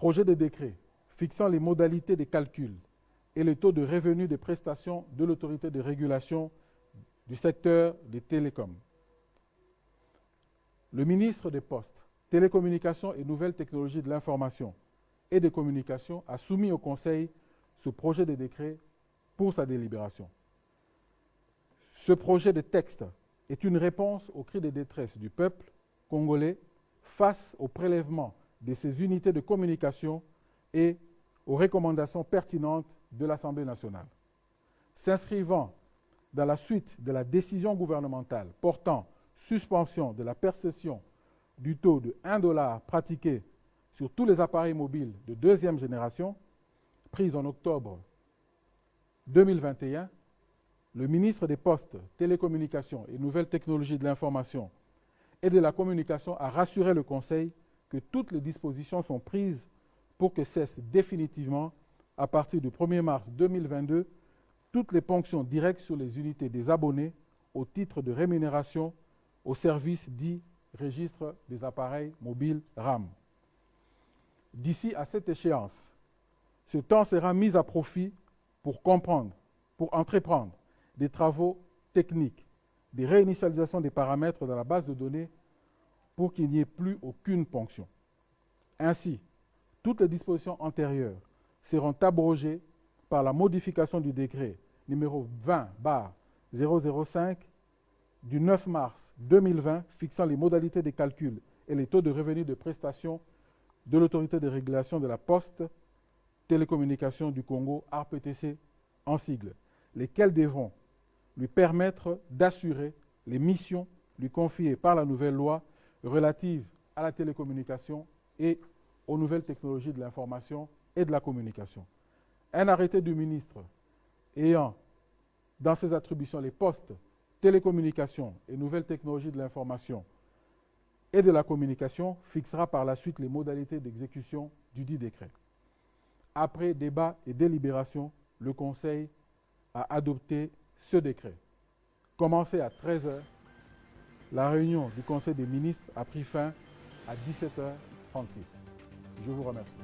Projet de décret fixant les modalités des calculs et le taux de revenu des prestations de l'autorité de régulation du secteur des télécoms. Le ministre des Postes, Télécommunications et Nouvelles Technologies de l'Information et des Communications a soumis au Conseil ce projet de décret pour sa délibération. Ce projet de texte est une réponse aux cris de détresse du peuple congolais face au prélèvement de ces unités de communication et aux recommandations pertinentes de l'Assemblée nationale. S'inscrivant dans la suite de la décision gouvernementale portant suspension de la perception du taux de 1 $ pratiqué sur tous les appareils mobiles de deuxième génération, prise en octobre 2021, le ministre des Postes, Télécommunications et Nouvelles Technologies de l'Information et de la Communication a rassuré le Conseil que toutes les dispositions sont prises pour que cessent définitivement, à partir du 1er mars 2022, toutes les ponctions directes sur les unités des abonnés au titre de rémunération au service dit registre des appareils mobiles RAM. D'ici à cette échéance, ce temps sera mis à profit pour comprendre, pour entreprendre des travaux techniques, des réinitialisations des paramètres dans la base de données pour qu'il n'y ait plus aucune ponction. Ainsi, toutes les dispositions antérieures seront abrogées par la modification du décret numéro 20/005 du 9 mars 2020 fixant les modalités des calculs et les taux de revenus de prestation de l'autorité de régulation de la Poste, Télécommunications du Congo, ARPTC en sigle, lesquels devront lui permettre d'assurer les missions lui confiées par la nouvelle loi relative à la télécommunication et aux nouvelles technologies de l'information et de la communication. Un arrêté du ministre ayant dans ses attributions les postes, télécommunications et nouvelles technologies de l'information et de la communication fixera par la suite les modalités d'exécution du dit décret. Après débat et délibération, le Conseil a adopté ce décret. Commencé à 13h, la réunion du Conseil des ministres a pris fin à 17h36. Je vous remercie.